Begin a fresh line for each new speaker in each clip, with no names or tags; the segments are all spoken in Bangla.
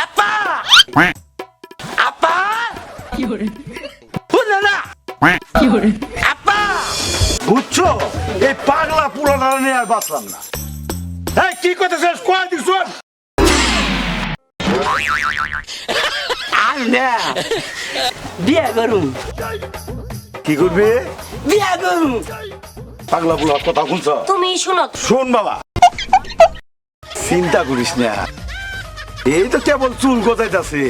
আপা আপা বুঝলে না আপা
বুঝছো এই পাগলা পুরানা নিয়ে আর বাঁচলাম না। এই কি করতেছিস কয় দিস
আল্লাহ বিয়া করুম
কি করবি?
বিয়া করুম
পাগলা পুলা কথা শুনছ?
তুমি শুনো
শোন বাবা, চিন্তা করিস না, এই তো কেবল চুল গজাইতেছে,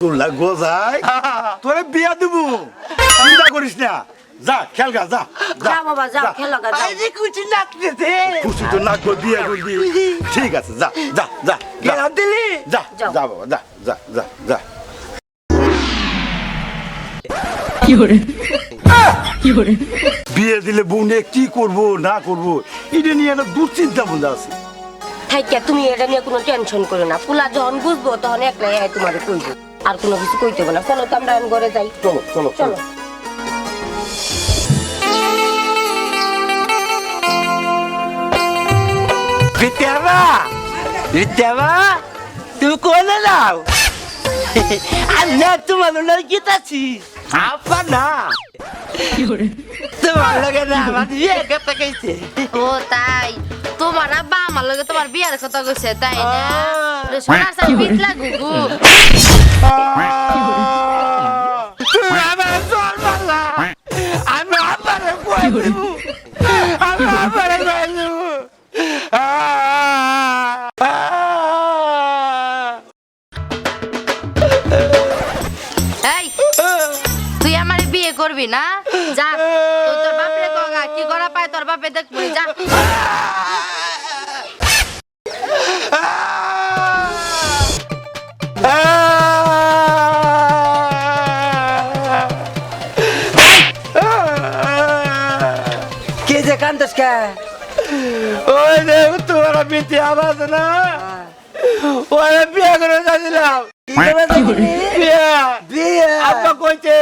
চুলটা গজাই তোরে বিয়া দেবো, চিন্তা করিস না। যা খেলগা যা
যা বাবা যাও খেলো গা যাও
আরে কুচি নাচতেছে
খুশি তো নাচবো বিয়া করবি, ঠিক আছে যা যা যা
গেলাম দিলি
যা যা বাবা যা যা যা যা। বিয়ে দিলে বোনে কি করব না করব এটা নিয়ে একটা দুশ্চিন্তা মধ্যে আছে।
থাইকা তুমি এটা নিয়ে কোনো টেনশন করো না, পুলা যখন বুঝবো তখন একলাই তোমারে কইবো, আর কোনো কিছু কইতে হবে না। চলো তো আমরা ঘরে যাই।
চলো চলো
চলো
বিদ্যাবা বিদ্যাবা তুমি কোনে যাও? আল্লাহ তোমার লোক গীতাছি আপা না তোমার লগে না আমার বিয়ে কথা কইছে।
ও তাই তোমার আব্বা আমার লগে তোমার বিয়ার কথা কইছে তাই না? সোনার সাথে বিট লাগুগু
তুমি আমার জোর মারলা, আমি আব্বারে কই দিব, আমি আব্বারে কই দিব।
এই তুই আমার বিয়ে করবি না? যা তুই তোর বাপরে কগা কি করা পায় তোর বাপে দেখবি যা।
কে যে কান্দস কে? ওই যে তোমার বিটি আওয়াজ না, ওরা বিয়ে করে যাচ্ছিলাম, বিয়ে আব্বা কইছে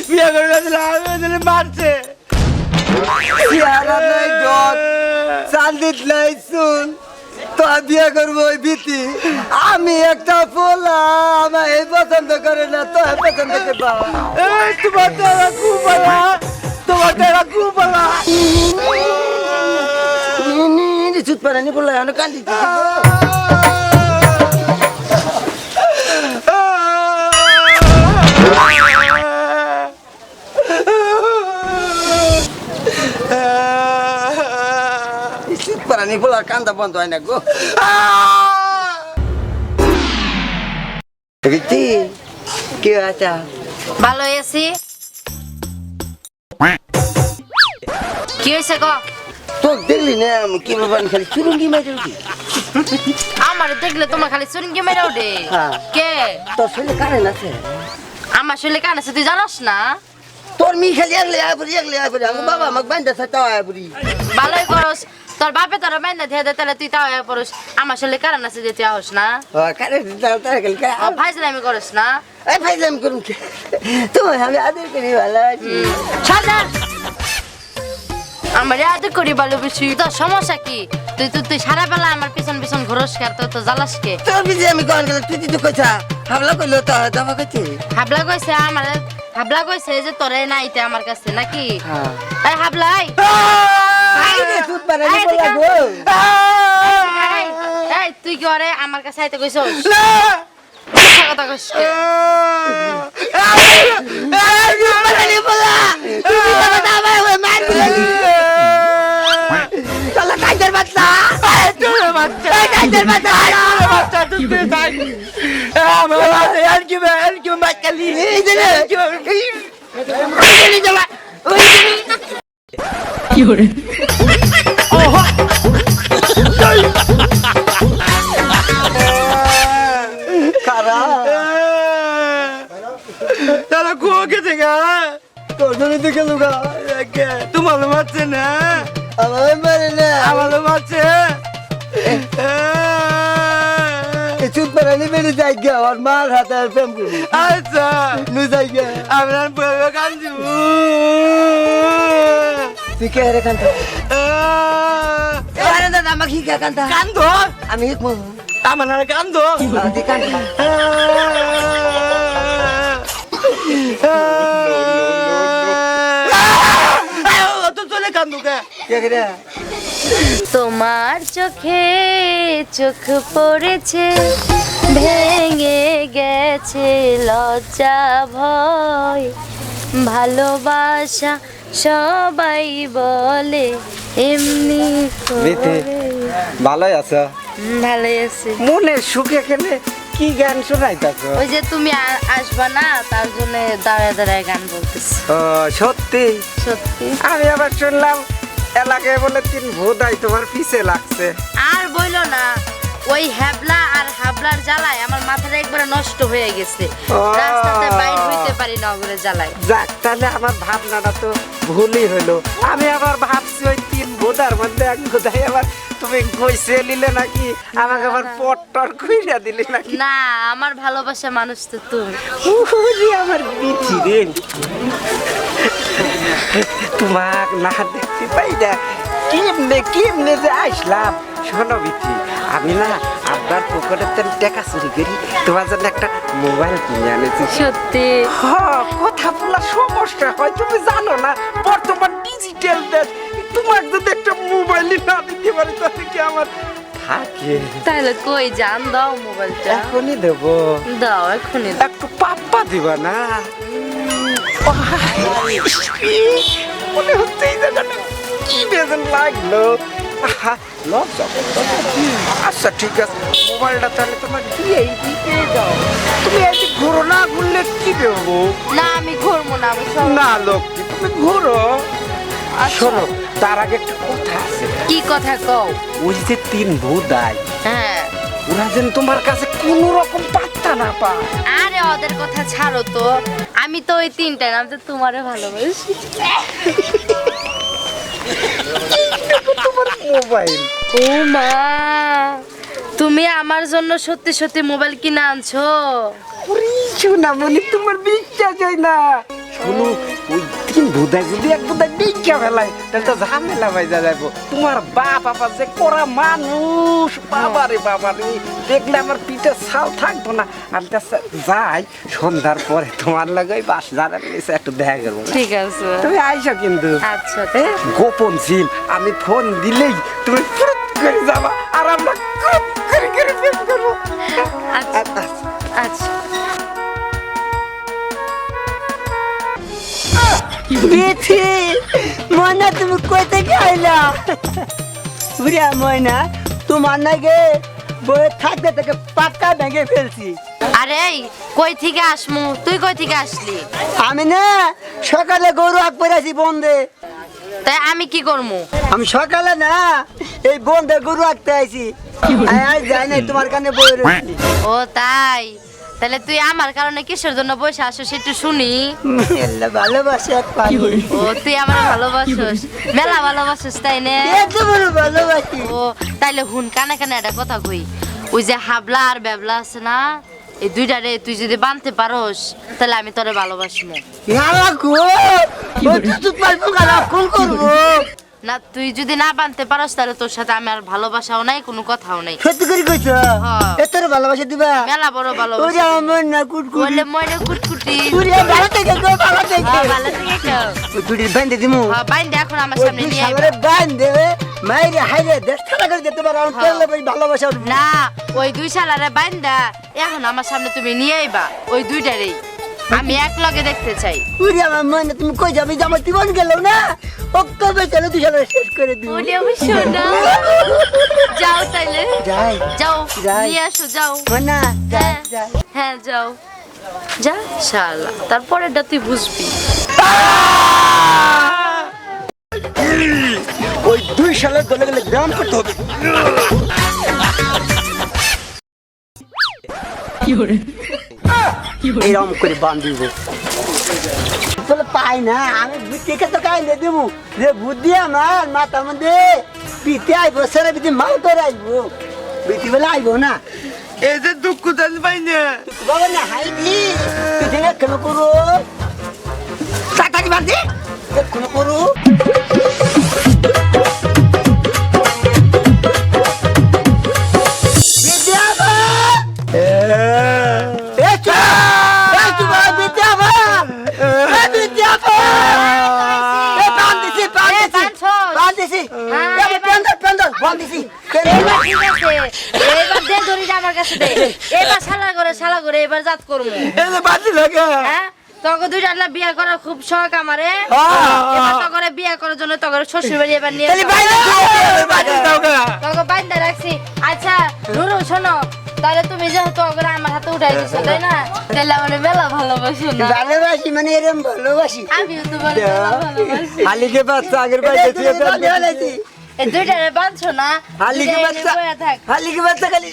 বিয়ে করে যাচ্ছিলাম, মারছে চান্দিত নাই শুন তো বিয়ে করবো ওই বিটি। আমি একটা পোলা আমার এই পছন্দ করে না, তো পছন্দ করবা তোমার দ্বারা কুবলা, তোমার দ্বারা কুবলা চুত পারানি বললো এখন কান্দি চুত পারানি বলার কান্দা বন্ধ হয় না গো। কি আচ্ছা
ভালো আছি। কি হয়েছে ক?
তো দেখলি না কি বাবা খালি চুরুঙ্গি মাইরে উঠি।
আমার দেখলে তোমার খালি চুরঙ্গি মেরে ওঠে।
হ্যাঁ।
কে?
তোর শরীরে কারেন্ট আছে?
আমার শরীরে কান আছে তুই জানাস না?
তোর মি খালি একলে আইবরি আমার বাবা আমাকে বাইন্দা সাথে আইবরি।
ভালোই করস, তোর বাপে তোর বাইন্দা দিয়ে দে তাহলে তুই তাও পড়স। আমার শরীরে কারণ আছে যেতে আহস না,
কারেন্ট তার খালি
ফাইজলামি করস না।
এই ফাইজলাম করুন কে? তুমি আমি আদর করি ভালো আছি।
সাজা আমার আদর করি ভালোবেসি, তোর সমস্যা কি? তুই সারা বেলা আমার পিছন পিছন ঘুরস কে? তো জ্বালাস কে?
তোর বিজে আমি কোন গেল তুই তো কইছা হাবলা কইলো তো দাবা কইছে।
হাবলা কইছে আমার, হাবলা কইছে যে তোরে নাইতে আমার কাছে নাকি? এই হাবলাই
আই রে সুত পারে নি বলা গো।
এই তুই কি ওরে আমার কাছে আইতে কইছস?
না
কথা কইছ কে?
পারে নি বলা তুমি কথা দাবা ওই মার দিলে চল কাইদের বাচ্চা তোর বাচ্চা কাইদের বাচ্চা বাচ্চা তুই তাই আমার আর কি বাচ্চালি এই যে এই যে
কি হরে
কারা তারা কুয়া গেছে গা তোর জন্য দেখে লুকা তোমার মারছে না আমার মারে না আমার মারছে চুপ পারানি বেড়ে যাই গে আর মার হাতে আর প্রেম করি আচ্ছা নু যাই গে আমরা কান্দু তুই কে রে কান্ত আরে দাদা আমাকে কি কান্ত
কান্দ
আমি
আমার না কান্দ
তুই কান্ত
তো চলে কান্দু কে
কে রে
তোমার চোখে চোখ পড়েছে ভেঙে গেছে লজ্জা ভয় ভালোবাসা সবাই বলে এমনি
বিতি ভালোই আছো
ভালোই আছে।
মনে সুখে খেলে কি গান শোনাইতাছ
ওই যে তুমি আসবা না তার জন্য দাঁড়ায় দাঁড়ায় গান বলতেছি।
ও সত্যি
সত্যি
আমি আবার শুনলাম এলাকায় বলে 3 ভূতাই তোমার পিছে লাগছে
আর বইলো না, ওই হ্যাবলা আর হাবলার জ্বালায় আমার মাথাটা একবারে নষ্ট হয়ে গেছে। রাস্তাতে বাইর হইতে পারি না ওগুলো জ্বালায়।
যাক তাহলে আমার ভাবনাটা তো ভুলই হলো আমি আবার ভাবছি ওই 3 ভূতার মধ্যে এক ভূতাই আবার তুমি কইছে নিলে নাকি আমাকে আবার পট্টর কইরা দিলে নাকি
না, আমার ভালোবাসা মানুষ তো তুমি।
ওরে আমার বিচি রে তোমাক না দেখতে পাই না কেমনে যে আসলাম শোনো বিচি আমি না আপনার পকেটের তেল টাকা চুরি করি তোমার জন্য একটা মোবাইল কিনে আনেছি
সত্যি
কথা বলার সমস্যা হয় তুমি জানো না বর্তমান ডিজিটাল দেশ তোমার যদি একটা মোবাইল না দিতে পারি তাহলে কি আমার থাকে
তাহলে কই জান দাও মোবাইলটা।
এখনই দেবো
দাও এখনই দাও।
একটু পাপ্পা দিবা না মনে হচ্ছে এই জায়গাটা কি বেজন লাগলো আহা, লজ্জা করতেছে। আচ্ছা ঠিক আছে মোবাইলটা তাহলে তোমার দিয়েই দিতে যাও তুমি এই যে ঘুরো না ঘুরলে কি দেবো
না আমি ঘুরবো না, আমি সব-
না লক্ষ্মী তুমি ঘুরো
আচ্ছা।
শোনো তার আগে একটা কথা আছে
কি কথা কও?
ওই যে 3 ভূতাই
হ্যাঁ
ওরা যেন তোমার কাছে কোনো রকম পাত্তা না পায়
আরে ওদের কথা ছাড়ো তো, আমি তো ওই 3টা নাম তো তোমারে ভালোবাসি।
তোমার মোবাইল
ও মা, তুমি আমার জন্য সত্যি সত্যি মোবাইল কিনে আনছো?
শোনা মনে তোমার বিশ্বাস হয় না শোনো ওই 3 ভূতাই যদি এক ভূতাই দেখা ফেলায় তাহলে তো ঝামেলা বাইজা যাবো তোমার বাপ আবার যে করা মানুষ বাবারে বাবারে দেখলে আমার পিঠে ছাল থাকবো না আমি তো যাই সন্ধ্যার পরে তোমার লাগে ওই বাস জানার নিচে একটু দেখা করবো
ঠিক আছে
তুমি আইসো কিন্তু
আচ্ছা
গোপন সিম আমি ফোন দিলেই তুমি ফুরুত করে যাবা আর আমরা খুব করে প্রেম করবো
আচ্ছা আচ্ছা
বেথি ময়না তুমি কই থেকে আইলা বুড়িয়া ময়না তোমার নাকি বই থাকতে থেকে পাক্কা ভেঙে ফেলছি
আরে এই, কই থেকে আসমু? তুই কই থেকে আসলি?
আমি না সকালে গরু আগ পড়াছি বন্ধে
তাই আমি কি করবো?
আমি সকালে না এই বন্ধে গরু আঁকতে আইছি আজ যাই নাই তোমার কানে বই রয়েছি
ও তাই, তাহলে তুই আমার কারণে কিসের জন্য বসে আসিস একটু শুনি।
ভালোবাসে এক পানি
ও তুই আমার ভালোবাসিস, মেলা ভালোবাসিস তাই না?
এত বড় ভালোবাসি
ও তাইলে হুন কানে কানে একটা কথা কই, ওই যে হাবলা আর বেবলা আছে না, এই দুইটারে তুই যদি বানতে পারোস তাহলে আমি তোরে ভালোবাসবো।
কোন করবো
না তুই যদি না বানতে পারোস তাহলে তোর সাথে আমি আর ভালোবাসাও নাই, কোনো কথাও নাই।
সত্যি করে কইছো
হ্যাঁ।
এত ভালোবাসা দিবা
মেলা বড়
ওরে
ভালোবাসা।
আমার না কুটকুটি
বললে মনে কুটকুটি।
ওরে ভালো থেকে গো ভালো থেকে
হ্যাঁ, ভালো থেকে খাও।
ওই টুটির বান্ধে দিমু
হ্যাঁ, বাইন্দে এখন আমার
ওই
সামনে
দুই
নিয়ে আইবা।
সাগরে বান্ধে মাইরে হাইরে দেশ ছাড়া করে দিতে পারো আমি
হ্যাঁ।
করলে ওই ভালোবাসা উঠবে
না ওই 2 শালারে বাইন্দা এখন আমার সামনে তুমি নিয়ে আইবা, ওই দুইটারেই আমি এক লগে দেখতে চাই।
ওরে আমার মনে তুমি কই যাবি যে আমার জীবন গেল না অক্টোবর চলে তুই সারা শেষ করে দিবি
বলি আমি শোনা। যাও তাইলে
যাই
যাও,
যাই।
নিয়ে আসো যাও।
মনা যাই
হ্যাঁ,
যাই
হ্যাঁ যাও যা শালা, তারপরেটা তুই বুঝবি।
ওই 2 সালের দলে গেলে গ্রাম করতে হবে এরকম করে বান্ধিব বলে পাই না আমি বুদ্ধিকে তো কাইলে দেবো যে বুদ্ধি আমার মাথার মধ্যে পিতে আইব সেরা বিধি মাল করে আইব বিধি বলে আইব না
এই যে দুঃখ দেন পাই না
বাবা না হাইবি তুই কেন করো তাড়াতাড়ি বান্ধি কোনো করু
এবার দে দড়িটা আমার কাছে দে। এবার শালা করে এবার জাত করবো। হ্যাঁ? তোকে দুইটা না বিয়ে করার খুব শখ আমারে। এবার তোকে বিয়ে করার জন্য তোকে শ্বশুর বাড়ি এবার নিয়ে তোকে বাইন্দা রাখছি। আচ্ছা নুরু শোনো, তাহলে তুমি যেহেতু ওগুলো আমার হাতে উঠাই দিছো তাই না, তাহলে আমার মেলা ভালোবাসো না?
ভালোবাসি মানে এরম ভালোবাসি
আমিও তোমার মেলা ভালোবাসি।
হালিকে বাচ্চা আগের বাইরে থেকে
এই দুইটারে বাঁধছো না?
হালিকে
দুইটা
বাচ্চা
এনে বইয়া থাক।
হালিকে বাচ্চা খালি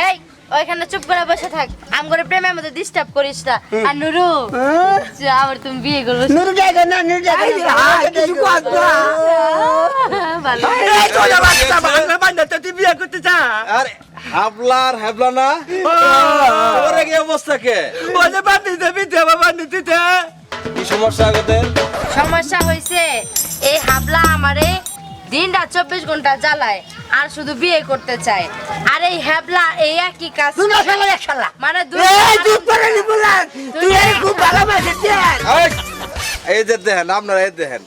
এই ওইখানে চুপ করে বসে থাক, আম করে প্রেমের মধ্যে ডিস্টার্ব করিস না। আর নুরু আমার তুমি বিয়ে করবো
নুরু জায়গা না নুরু জায়গা কিছু কথা
ভালো।
তুই বিয়ে করতে চা
আরে হাবলা না ওরে কি অবস্থা কে
বলে বান্ধিতে বিতে বান্ধিতে
কি সমস্যা আগতের
সমস্যা হয়েছে এই হাবলা আমারে দিন রাত 24 ঘন্টা জ্বালায় আর শুধু বিয়ে করতে চায়। আর এই হাবলা এই একই কাজ মানে
এই যে দেখেন আপনারা এই দেখেন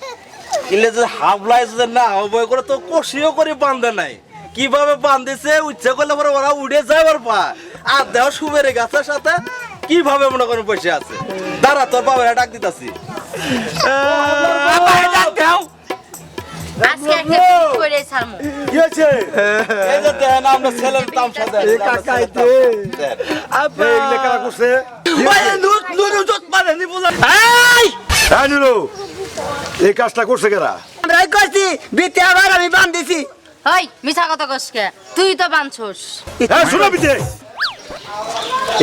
ইলে যে হাবলাই যে না বই করে তো কষিও করে বাঁধে নাই, কিভাবে বাঁধেছে ইচ্ছা করলে পরে ওরা উড়ে যাবার পা আর দেহ সুবের গাছের সাথে কিভাবে মনে করেন বসে আছে। দাঁড়া তোর বাবার ডাক দিতাছি।
আজকে একটা করে ছাড়মু।
কি আছে
এই যে দেখেন আমরা ছেলের তামসা দেন
কাকাইতে এই লেখাটা করছে
নুরু জোত পারেনি বলে
হ্যাঁ নুরু এই কাজটা করছে কেরা
আমরা করছি বিতে আবার আমি বান্ধিছি
ওই মিছা কথা কসকে, তুই তো বানছস।
হ্যাঁ শোনো বিতে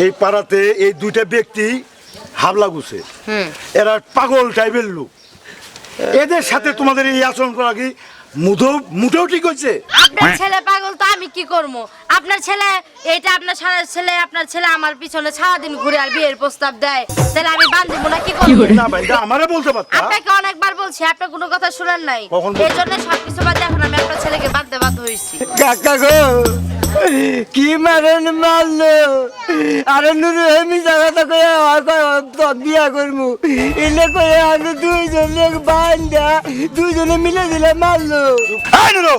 এই পাড়াতে এই দুইটা ব্যক্তি হাবলা গুছে এরা পাগল টাইপের লোক, এদের সাথে তোমাদের এই আচরণ করা কি মুঠেও ঠিক হয়েছে?
আপনার ছেলে পাগল তো আমি কি করবো? আপনার ছেলে এটা আপনার ছেলে আপনার ছেলে আমার পিছনে সারাদিন ঘুরে আর বিয়ের প্রস্তাব দেয়, তাহলে আমি বান্ধিব না কি করবো?
না ভাই আমারে বলতে পারতা।
আপনাকে অনেকবার বলছি, আপনি কোনো কথা শুনেন নাই।
কখন বলছেন?
এই জন্য সবকিছু বাদ দিয়ে এখন আমি আপনার ছেলেকে বাঁধতে বাধ্য হয়েছি।
কাকা গো কি মারেন মারলো আরে নুরু হেমি জায়গাটা কয়ে বিয়া করবো এলে কয়ে আমি দুইজনে বান্ধা দুইজনে মিলে দিলে মারলো
হ্যাঁ নুরু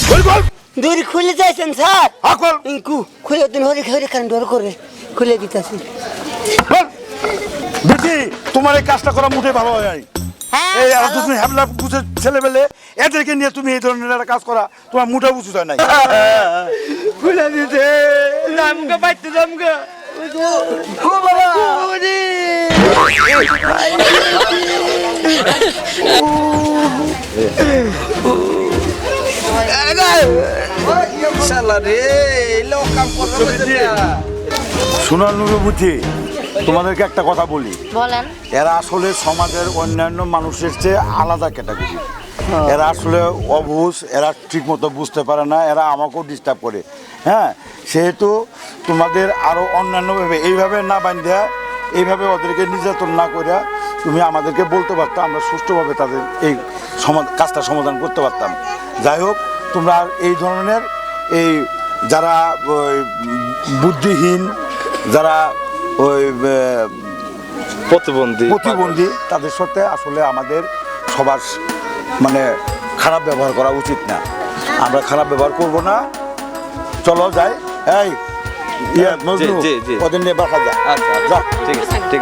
বল বল
দড়ি খুলে যাইছেন স্যার
আকল
খুলে দিন হরি হরি খান ডর করে খুলে দিতেছি
বল দেখি তোমার এই কাজটা করা মুঠে ভালো হয় নাই।
হ্যাঁ
এই আর
ভালো।
তুমি হ্যাবলা বুঝে ছেলে পেলে এদেরকে নিয়ে তুমি এই ধরনের একটা কাজ করা তোমার মুঠে উচিত হয় নাই।
খুলে দিতে জামগা বাইতে জামগা
শালা রে এই লোক কাম করবে না।
শোনার নুরু বুঝি তোমাদেরকে একটা কথা বলি,
বলেন।
এরা আসলে সমাজের অন্যান্য মানুষের চেয়ে আলাদা ক্যাটাগরি। এরা আসলে অবুঝ, এরা ঠিক মতো বুঝতে পারে না, এরা আমাকেও ডিস্টার্ব করে। হ্যাঁ সেহেতু তোমাদের আরও অন্যান্যভাবে এইভাবে না বান্ধা এইভাবে ওদেরকে নির্যাতন না করে তুমি আমাদেরকে বলতে পারতাম, আমরা সুষ্ঠুভাবে তাদের এই কাজটা সমাধান করতে পারতাম। যাই হোক তোমরা এই ধরনের এই যারা ওই বুদ্ধিহীন, যারা ওই প্রতিবন্ধী তাদের সাথে আসলে আমাদের সবার মানে খারাপ ব্যবহার করা উচিত না। আমরা খারাপ ব্যবহার করব না, চলো যাই। এই মজনু ওদের নিয়ে বাসা যা।
আচ্ছা ঠিক আছে ঠিক আছে।